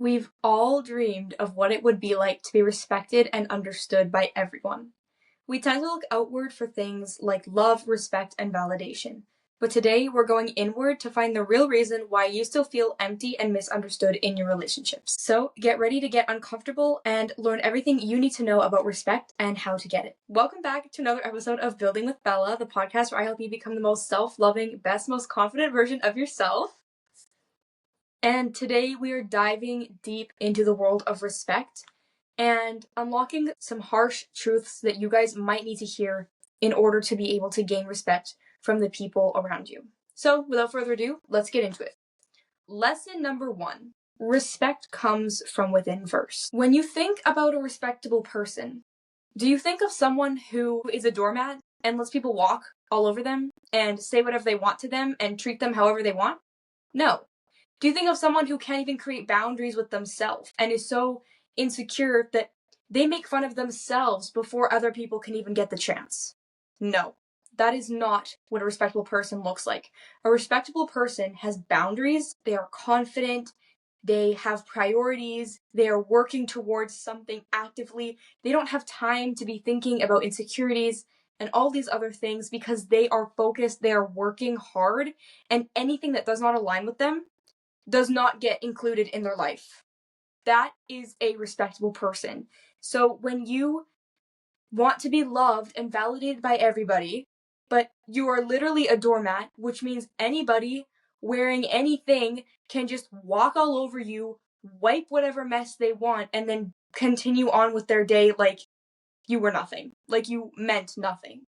We've all dreamed of what it would be like to be respected and understood by everyone. We tend to look outward for things like love, respect, and validation. But today, we're going inward to find the real reason why you still feel empty and misunderstood in your relationships. So, get ready to get uncomfortable and learn everything you need to know about respect and how to get it. Welcome back to another episode of Building with Bella, the podcast where I help you become the most self-loving, best, most confident version of yourself. And today we are diving deep into the world of respect and unlocking some harsh truths that you guys might need to hear in order to be able to gain respect from the people around you. So, without further ado, let's get into it. Lesson number 1. Respect comes from within first. When you think about a respectable person, do you think of someone who is a doormat and lets people walk all over them and say whatever they want to them and treat them however they want? No. Do you think of someone who can't even create boundaries with themselves and is so insecure that they make fun of themselves before other people can even get the chance? No, that is not what a respectable person looks like. A respectable person has boundaries, they are confident, they have priorities, they are working towards something actively. They don't have time to be thinking about insecurities and all these other things because they are focused, they are working hard, and anything that does not align with them does not get included in their life. That is a respectable person. So when you want to be loved and validated by everybody, but you are literally a doormat, which means anybody wearing anything can just walk all over you, wipe whatever mess they want, and then continue on with their day like you were nothing, like you meant nothing.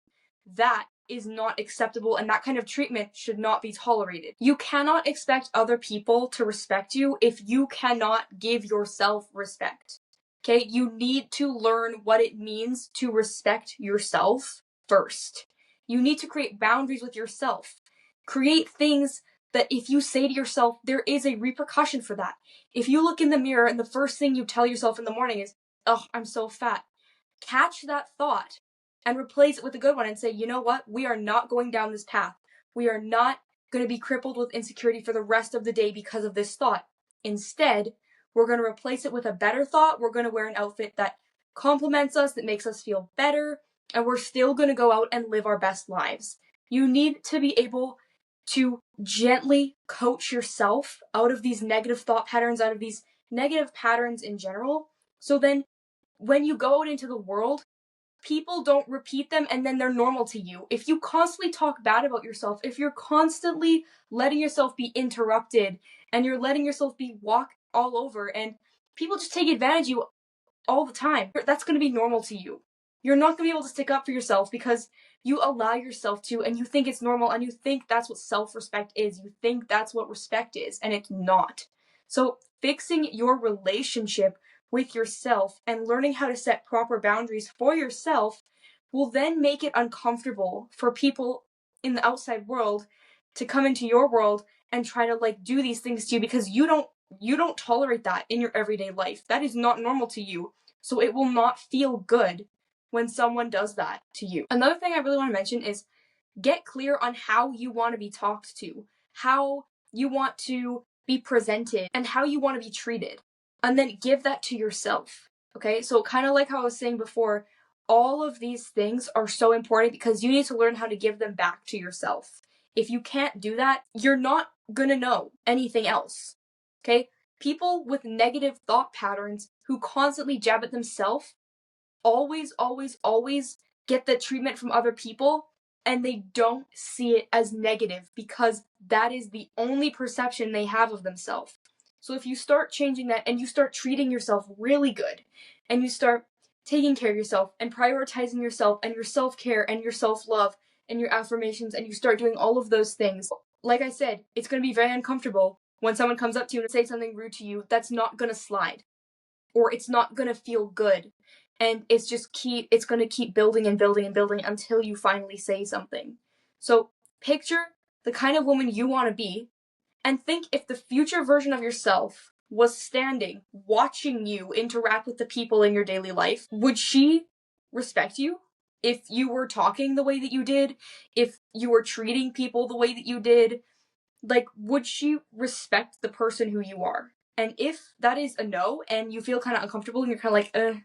That is not acceptable, and that kind of treatment should not be tolerated. You cannot expect other people to respect you if you cannot give yourself respect. Okay? You need to learn what it means to respect yourself first. You need to create boundaries with yourself. Create things that if you say to yourself, there is a repercussion for that. If you look in the mirror and the first thing you tell yourself in the morning is, "Oh, I'm so fat," catch that thought and replace it with a good one and say, you know what? We are not going down this path. We are not going to be crippled with insecurity for the rest of the day because of this thought. Instead, we're going to replace it with a better thought. We're going to wear an outfit that compliments us, that makes us feel better, and we're still going to go out and live our best lives. You need to be able to gently coach yourself out of these negative thought patterns, out of these negative patterns in general. So then when you go out into the world, people don't repeat them and then they're normal to you. If you constantly talk bad about yourself, if you're constantly letting yourself be interrupted and you're letting yourself be walked all over and people just take advantage of you all the time, that's going to be normal to you. You're not going to be able to stick up for yourself because you allow yourself to and you think it's normal and you think that's what self-respect is. You think that's what respect is, and it's not. So fixing your relationship with yourself and learning how to set proper boundaries for yourself will then make it uncomfortable for people in the outside world to come into your world and try to do these things to you because you don't tolerate that in your everyday life. That is not normal to you. So it will not feel good when someone does that to you. Another thing I really want to mention is get clear on how you want to be talked to, how you want to be presented, and how you want to be treated. And then give that to yourself, okay? So kind of like how I was saying before, all of these things are so important because you need to learn how to give them back to yourself. If you can't do that, you're not gonna know anything else, okay? People with negative thought patterns who constantly jab at themselves always get the treatment from other people and they don't see it as negative because that is the only perception they have of themselves. So if you start changing that and you start treating yourself really good and you start taking care of yourself and prioritizing yourself and your self-care and your self-love and your affirmations and you start doing all of those things, like I said, it's going to be very uncomfortable when someone comes up to you and says something rude to you that's not going to slide or it's not going to feel good. And it's going to keep building and building and building until you finally say something. So picture the kind of woman you want to be and think if the future version of yourself was standing, watching you interact with the people in your daily life, would she respect you? If you were talking the way that you did, if you were treating people the way that you did, would she respect the person who you are? And if that is a no and you feel kind of uncomfortable and you're kind of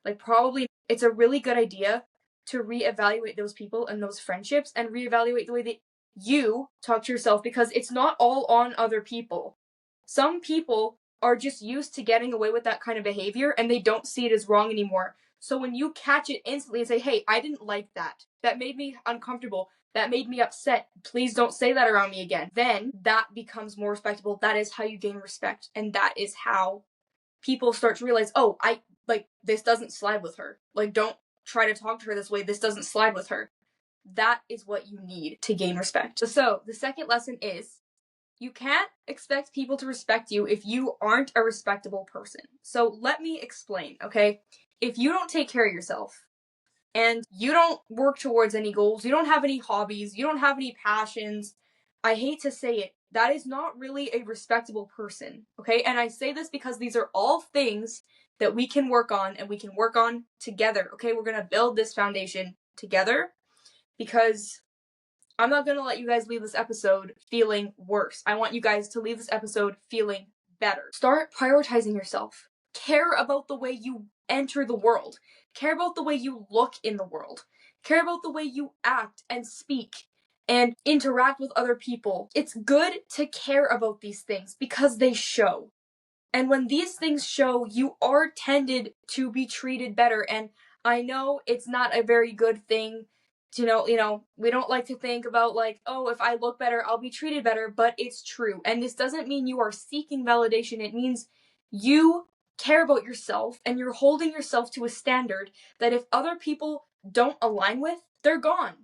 like probably it's a really good idea to reevaluate those people and those friendships and reevaluate the way that you talk to yourself, because it's not all on other people. Some people are just used to getting away with that kind of behavior and they don't see it as wrong anymore. So when you catch it instantly and say, hey, I didn't like that, that made me uncomfortable, that made me upset, please don't say that around me again, then that becomes more respectable. That is how you gain respect. And that is how people start to realize, oh, this doesn't slide with her. Like, don't try to talk to her this way. This doesn't slide with her. That is what you need to gain respect. So the second lesson is you can't expect people to respect you if you aren't a respectable person. So let me explain, okay? If you don't take care of yourself and you don't work towards any goals, you don't have any hobbies, you don't have any passions, I hate to say it, that is not really a respectable person, okay? And I say this because these are all things that we can work on and we can work on together, okay? We're gonna build this foundation together because I'm not gonna let you guys leave this episode feeling worse. I want you guys to leave this episode feeling better. Start prioritizing yourself. Care about the way you enter the world. Care about the way you look in the world. Care about the way you act and speak and interact with other people. It's good to care about these things because they show. And when these things show, you are tended to be treated better. And I know it's not a very good thing to we don't like to think about like, oh, if I look better, I'll be treated better, but it's true. And this doesn't mean you are seeking validation. It means you care about yourself and you're holding yourself to a standard that if other people don't align with, they're gone.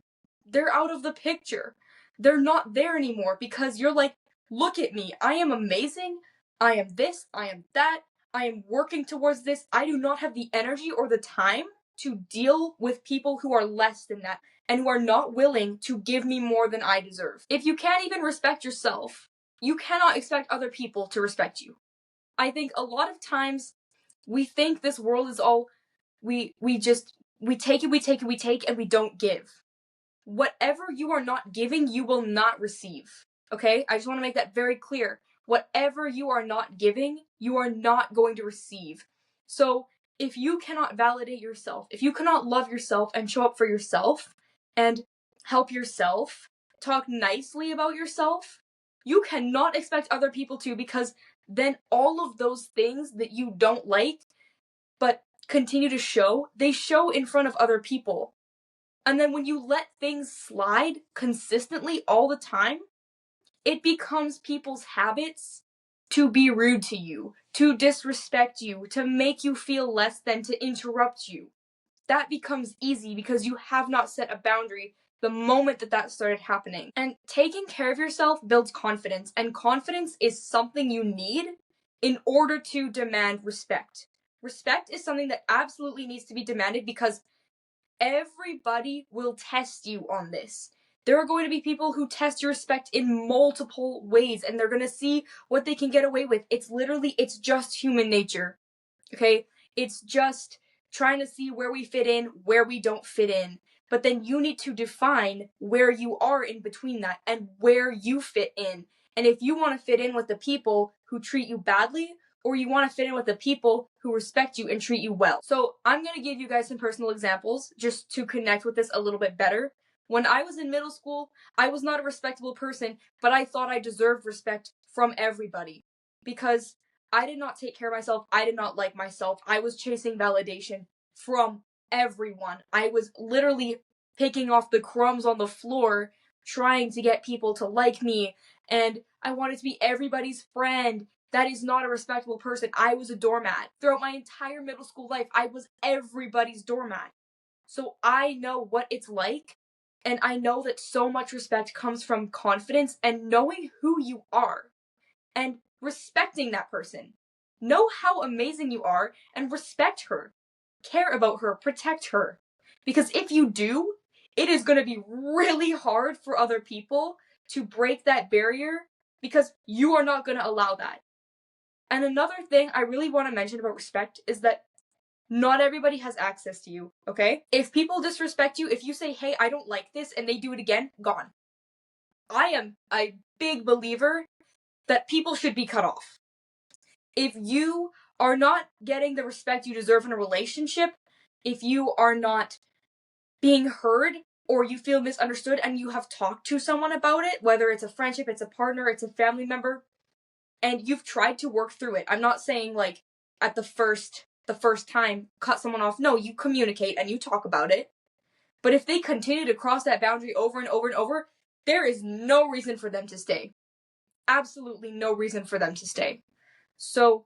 They're out of the picture. They're not there anymore because you're like, look at me. I am amazing. I am this, I am that, I am working towards this. I do not have the energy or the time to deal with people who are less than that and who are not willing to give me more than I deserve. If you can't even respect yourself, you cannot expect other people to respect you. I think a lot of times we think this world is all we take and we don't give. Whatever you are not giving, you will not receive. Okay? I just want to make that very clear. Whatever you are not giving, you are not going to receive. So if you cannot validate yourself, if you cannot love yourself and show up for yourself and help yourself, talk nicely about yourself, you cannot expect other people to, because then all of those things that you don't like but continue to show, they show in front of other people. And then when you let things slide consistently all the time, it becomes people's habits to be rude to you, to disrespect you, to make you feel less than, to interrupt you. That becomes easy because you have not set a boundary the moment that started happening. And taking care of yourself builds confidence, and confidence is something you need in order to demand respect. Respect is something that absolutely needs to be demanded because everybody will test you on this. There are going to be people who test your respect in multiple ways and they're going to see what they can get away with. It's just human nature. Okay? It's just trying to see where we fit in, where we don't fit in. But then you need to define where you are in between that and where you fit in. And if you want to fit in with the people who treat you badly, or you want to fit in with the people who respect you and treat you well. So I'm going to give you guys some personal examples just to connect with this a little bit better. When I was in middle school, I was not a respectable person, but I thought I deserved respect from everybody because I did not take care of myself. I did not like myself. I was chasing validation from everyone. I was literally picking off the crumbs on the floor, trying to get people to like me, and I wanted to be everybody's friend. That is not a respectable person. I was a doormat. Throughout my entire middle school life, I was everybody's doormat. So I know what it's like, and I know that so much respect comes from confidence and knowing who you are and respecting that person. Know how amazing you are and respect her. Care about her, protect her. Because if you do, it is going to be really hard for other people to break that barrier because you are not going to allow that. And another thing I really want to mention about respect is that not everybody has access to you, okay? If people disrespect you, if you say, hey, I don't like this, and they do it again, gone. I am a big believer that people should be cut off. If you are not getting the respect you deserve in a relationship, if you are not being heard, or you feel misunderstood and you have talked to someone about it, whether it's a friendship, it's a partner, it's a family member, and you've tried to work through it. I'm not saying like at the first time cut someone off. No, you communicate and you talk about it. But if they continue to cross that boundary over and over and over, there is no reason for them to stay. Absolutely no reason for them to stay. So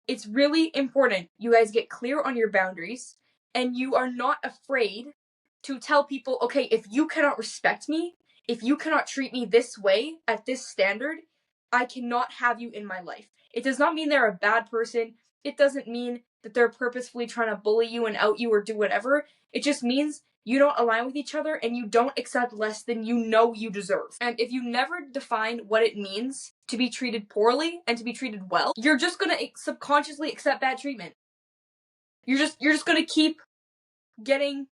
it's really important you guys get clear on your boundaries and you are not afraid to tell people, okay, if you cannot respect me, if you cannot treat me this way at this standard, I cannot have you in my life. It does not mean they're a bad person. It doesn't mean that they're purposefully trying to bully you and out you or do whatever. It just means you don't align with each other and you don't accept less than you know you deserve. And if you never define what it means to be treated poorly and to be treated well, you're just gonna subconsciously accept bad treatment. You're just gonna keep getting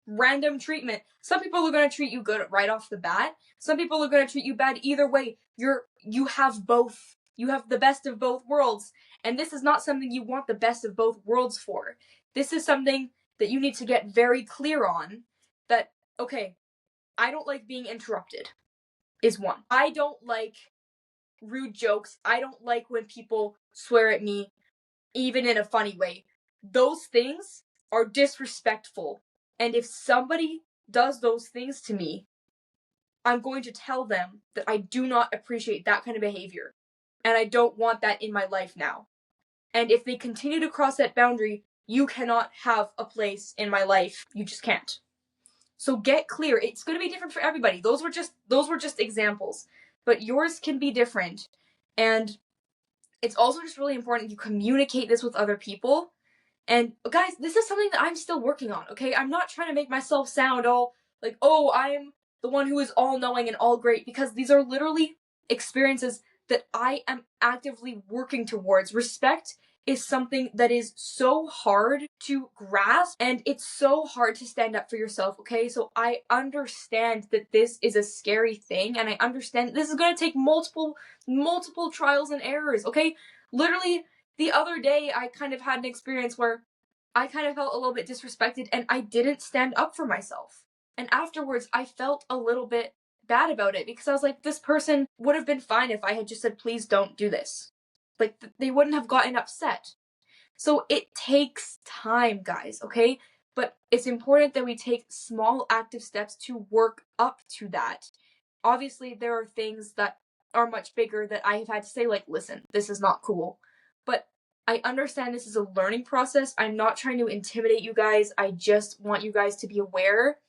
random treatment. Some people are gonna treat you good right off the bat. Some people are gonna treat you bad either way. You have both. You have the best of both worlds. And this is not something you want the best of both worlds for. This is something that you need to get very clear on. That, okay, I don't like being interrupted, is one. I don't like rude jokes. I don't like when people swear at me, even in a funny way. Those things are disrespectful. And if somebody does those things to me, I'm going to tell them that I do not appreciate that kind of behavior. And I don't want that in my life now. And if they continue to cross that boundary, you cannot have a place in my life. You just can't. So get clear. It's going to be different for everybody. Those were just examples. But yours can be different. And it's also just really important you communicate this with other people. And guys, this is something that I'm still working on, okay? I'm not trying to make myself sound all like, oh, I'm the one who is all knowing and all great, because these are literally experiences that I am actively working towards. Respect is something that is so hard to grasp, and it's so hard to stand up for yourself, okay? So I understand that this is a scary thing, and I understand this is going to take multiple trials and errors, okay? Literally, the other day I kind of had an experience where I kind of felt a little bit disrespected and I didn't stand up for myself. And afterwards I felt a little bit bad about it because I was like, this person would have been fine if I had just said, please don't do this. Like, they wouldn't have gotten upset. So it takes time, guys, okay? But it's important that we take small active steps to work up to that. Obviously, there are things that are much bigger that I have had to say, like, listen, this is not cool. But I understand this is a learning process. I'm not trying to intimidate you guys. I just want you guys to be aware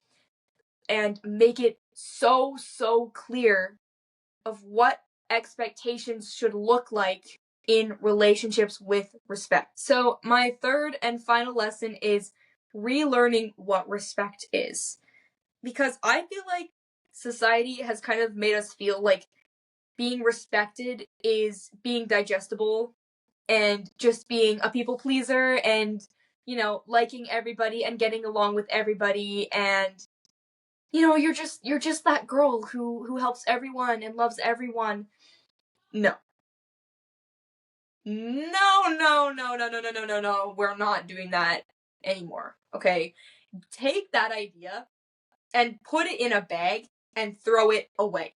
and make it so clear of what expectations should look like in relationships with respect. So my third and final lesson is relearning what respect is. Because I feel like society has kind of made us feel like being respected is being digestible and just being a people pleaser and, you know, liking everybody and getting along with everybody, and you know, you're just that girl who helps everyone and loves everyone. No. No. We're not doing that anymore. Okay? Take that idea and put it in a bag and throw it away.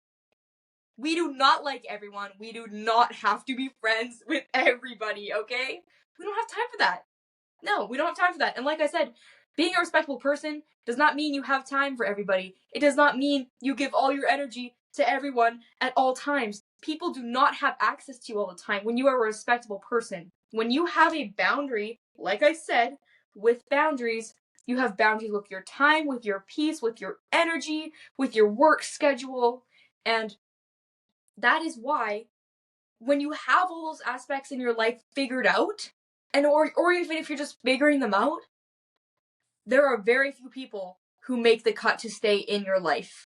We do not like everyone. We do not have to be friends with everybody, okay? We don't have time for that. No, we don't have time for that. And like I said, being a respectable person does not mean you have time for everybody. It does not mean you give all your energy to everyone at all times. People do not have access to you all the time when you are a respectable person. When you have a boundary, like I said, with boundaries, you have boundaries with your time, with your peace, with your energy, with your work schedule. And that is why when you have all those aspects in your life figured out, and or even if you're just figuring them out, there are very few people who make the cut to stay in your life,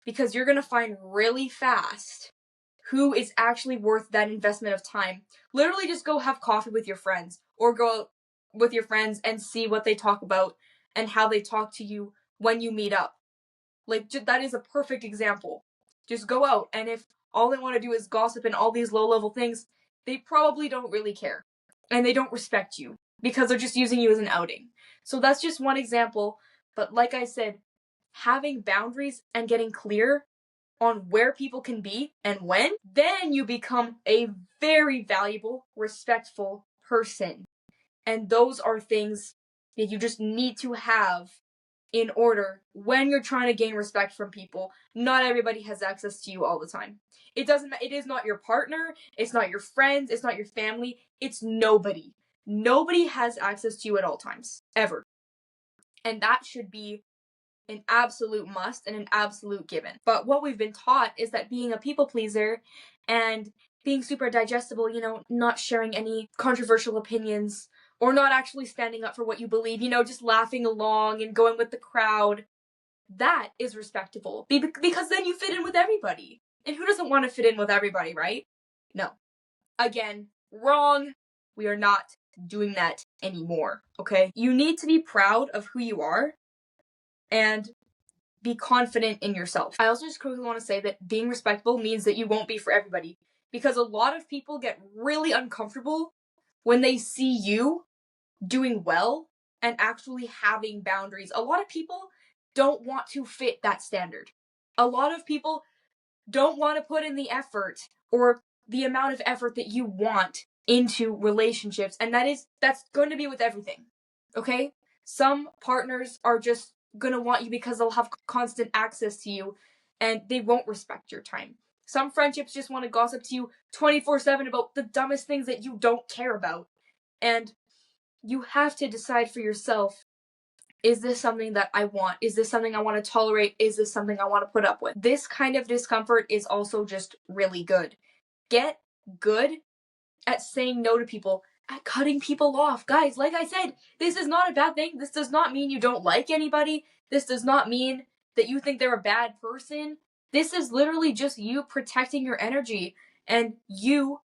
because you're going to find really fast who is actually worth that investment of time. Literally just go have coffee with your friends or go out with your friends and see what they talk about and how they talk to you when you meet up. Like, that is a perfect example. Just go out, and if all they want to do is gossip and all these low-level things, they probably don't really care. And they don't respect you because they're just using you as an outing. So that's just one example. But like I said, having boundaries and getting clear on where people can be and when, then you become a very valuable, respectful person. And those are things that you just need to have in order when you're trying to gain respect from people. Not everybody has access to you all the time. It is not your partner, it's not your friends, it's not your family, it's nobody. Nobody has access to you at all times, ever. And that should be an absolute must and an absolute given. But what we've been taught is that being a people pleaser and being super digestible, not sharing any controversial opinions or not actually standing up for what you believe, just laughing along and going with the crowd, that is respectable. Because then you fit in with everybody. And who doesn't want to fit in with everybody, right? No. Again, wrong. We are not doing that anymore, okay? You need to be proud of who you are and be confident in yourself. I also just quickly want to say that being respectable means that you won't be for everybody. Because a lot of people get really uncomfortable when they see you doing well and actually having boundaries. A lot of people don't want to fit that standard. A lot of people don't want to put in the effort or the amount of effort that you want into relationships, and that's going to be with everything. Okay? Some partners are just going to want you because they'll have constant access to you and they won't respect your time. Some friendships just want to gossip to you 24/7 about the dumbest things that you don't care about. And you have to decide for yourself, is this something that I want? Is this something I want to tolerate? Is this something I want to put up with? This kind of discomfort is also just really good. Get good at saying no to people, at cutting people off. Guys, like I said, this is not a bad thing. This does not mean you don't like anybody. This does not mean that you think they're a bad person. This is literally just you protecting your energy and you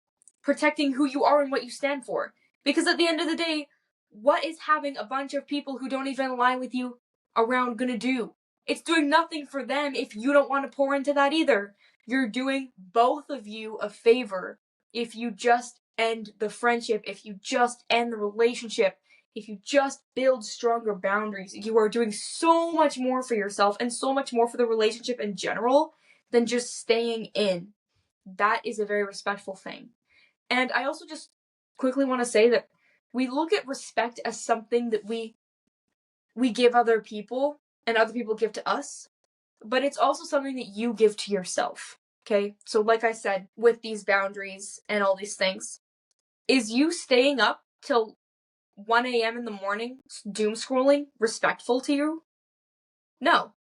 protecting who you are and what you stand for. Because at the end of the day, what is having a bunch of people who don't even align with you around gonna do? It's doing nothing for them if you don't want to pour into that either. You're doing both of you a favor if you just end the friendship, if you just end the relationship, if you just build stronger boundaries. You are doing so much more for yourself and so much more for the relationship in general than just staying in. That is a very respectful thing. And I also just quickly want to say that we look at respect as something that we give other people and other people give to us, but it's also something that you give to yourself. Okay? So like I said, with these boundaries and all these things, is you staying up till 1 a.m. in the morning doom scrolling respectful to you? No.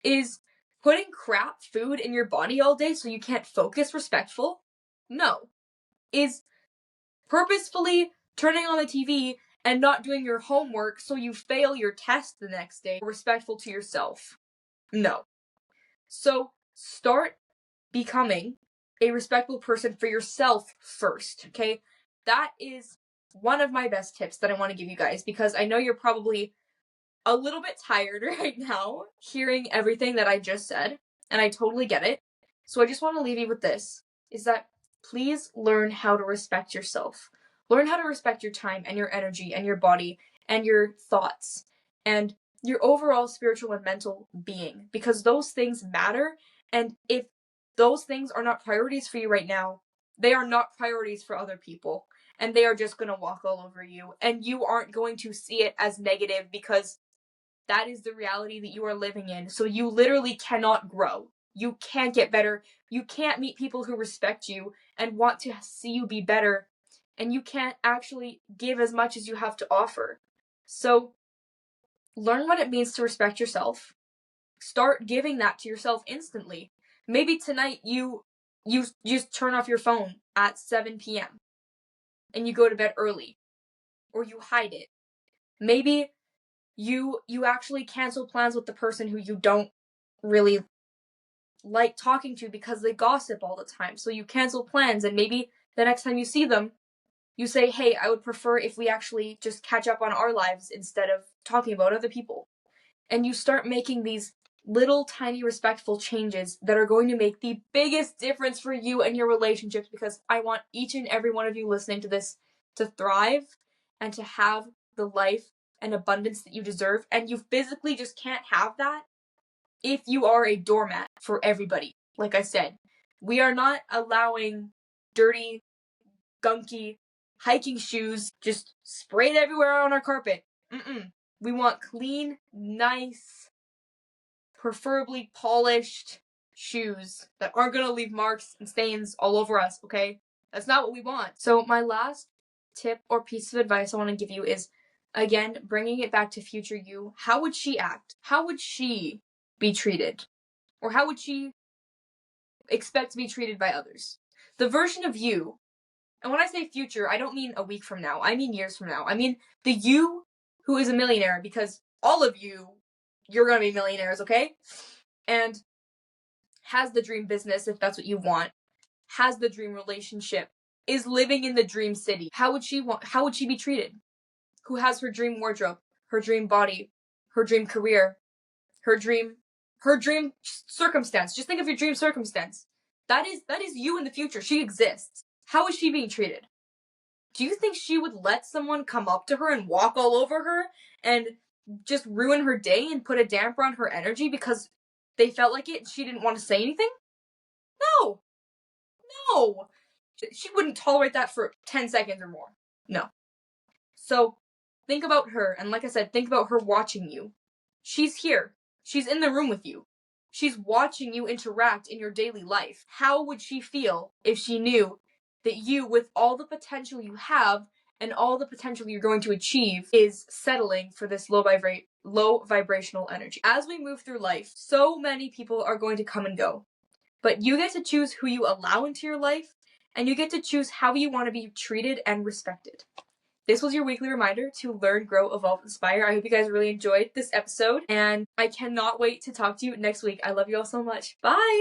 Is putting crap food in your body all day so you can't focus respectful? No. Is purposefully turning on the TV and not doing your homework so you fail your test the next day respectful to yourself? No. So start becoming a respectful person for yourself first, okay? That is one of my best tips that I want to give you guys, because I know you're probably a little bit tired right now hearing everything that I just said, and I totally get it. So I just want to leave you with this, is that please learn how to respect yourself. Learn how to respect your time and your energy and your body and your thoughts and your overall spiritual and mental being, because those things matter. And if those things are not priorities for you right now, they are not priorities for other people. And they are just going to walk all over you. And you aren't going to see it as negative because that is the reality that you are living in. So you literally cannot grow. You can't get better. You can't meet people who respect you and want to see you be better. And you can't actually give as much as you have to offer. So learn what it means to respect yourself. Start giving that to yourself instantly. Maybe tonight you just turn off your phone at 7 p.m. and you go to bed early, or you hide it. Maybe you actually cancel plans with the person who you don't really like talking to because they gossip all the time. So you cancel plans, and maybe the next time you see them, you say, hey, I would prefer if we actually just catch up on our lives instead of talking about other people. And you start making these little tiny respectful changes that are going to make the biggest difference for you and your relationships, because I want each and every one of you listening to this to thrive and to have the life and abundance that you deserve. And you physically just can't have that if you are a doormat for everybody. Like I said, we are not allowing dirty, gunky hiking shoes just sprayed everywhere on our carpet. We want clean, nice, preferably polished shoes that aren't gonna leave marks and stains all over us, okay? That's not what we want. So my last tip or piece of advice I want to give you is, again, bringing it back to future you. How would she act? How would she be treated? Or how would she expect to be treated by others? The version of you, and when I say future, I don't mean a week from now. I mean years from now. I mean the you who is a millionaire, because all of you're gonna be millionaires, okay? And has the dream business if that's what you want, has the dream relationship, is living in the dream city. How would she be treated? Who has her dream wardrobe, her dream body, her dream career, her dream circumstance. Just think of your dream circumstance. That is you in the future. She exists. How is she being treated? Do you think she would let someone come up to her and walk all over her and just ruin her day and put a damper on her energy because they felt like it and she didn't want to say anything? No. No. She wouldn't tolerate that for 10 seconds or more. No. So think about her, and like I said, think about her watching you. She's here. She's in the room with you. She's watching you interact in your daily life. How would she feel if she knew that you, with all the potential you have and all the potential you're going to achieve, is settling for this low vibrational energy? As we move through life, so many people are going to come and go. But you get to choose who you allow into your life, and you get to choose how you want to be treated and respected. This was your weekly reminder to learn, grow, evolve, inspire. I hope you guys really enjoyed this episode, and I cannot wait to talk to you next week. I love you all so much. Bye!